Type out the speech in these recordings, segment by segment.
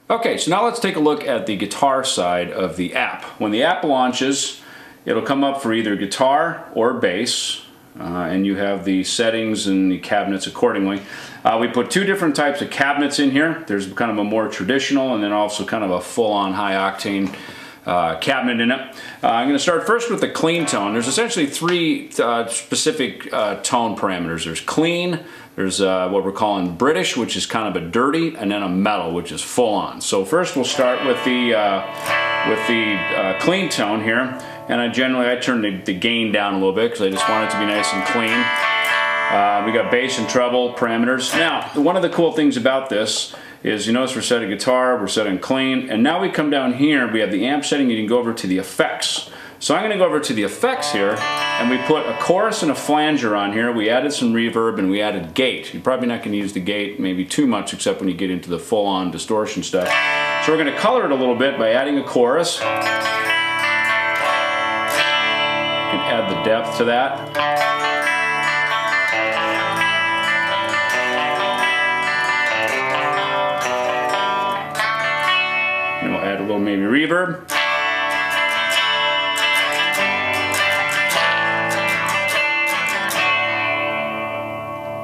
Okay, so now let's take a look at the guitar side of the app. When the app launches, it'll come up for either guitar or bass, and you have the settings and the cabinets accordingly. We put two different types of cabinets in here. There's kind of a more traditional and then also kind of a full-on high-octane cabinet in it. I'm going to start first with the clean tone. There's essentially three specific tone parameters. There's clean, there's what we're calling British, which is kind of a dirty, and then a metal, which is full on. So first we'll start with the clean tone here, and I turn the gain down a little bit because I just want it to be nice and clean. We got bass and treble parameters. Now, one of the cool things about this is, you notice we're setting guitar, we're setting clean, and now we come down here, we have the amp setting, you can go over to the effects. So I'm going to go over to the effects here, and we put a chorus and a flanger on here. We added some reverb and we added gate. You're probably not going to use the gate maybe too much except when you get into the full-on distortion stuff. So we're going to color it a little bit by adding a chorus. You can add the depth to that. And we'll add a little maybe reverb.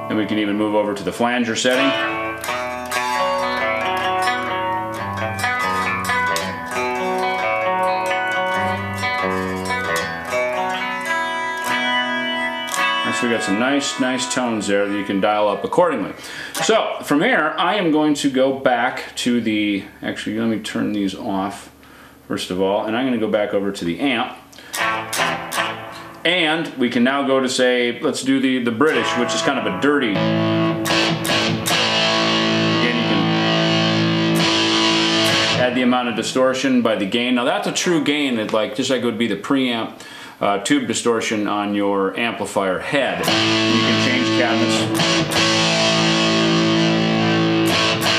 And we can even move over to the flanger setting. So we got some nice tones there that you can dial up accordingly. So from here, I am going to go back to the, actually let me turn these off first of all, and I'm going to go back over to the amp. And we can now go to, say, let's do the British, which is kind of a dirty. Again, you can add the amount of distortion by the gain. Now that's a true gain that, like, just like it would be the preamp tube distortion on your amplifier head. You can change cabinets.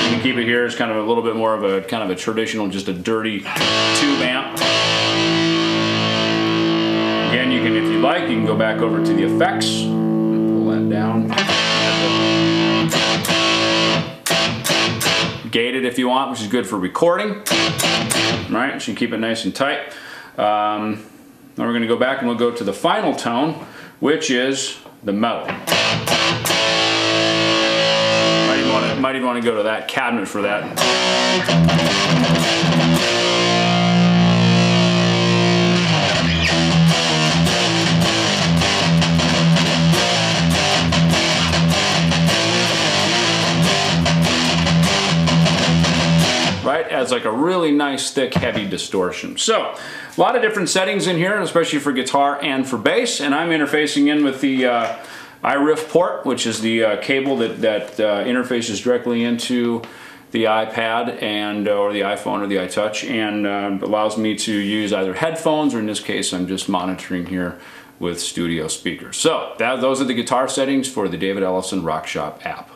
You can keep it here as kind of a little bit more of a kind of a traditional, just a dirty tube amp. Again, you can, if you like, you can go back over to the effects, pull that down. Gate it if you want, which is good for recording. Right, so you keep it nice and tight. Now we're going to go back and we'll go to the final tone, which is the metal. Might even want to go to that cabinet for that. Right, adds like a really nice, thick, heavy distortion. So, a lot of different settings in here, especially for guitar and for bass, and I'm interfacing in with the iRiff port, which is the cable that interfaces directly into the iPad and or the iPhone or the iTouch, and allows me to use either headphones, or in this case I'm just monitoring here with studio speakers. So, those are the guitar settings for the David Ellefson Rock Shop app.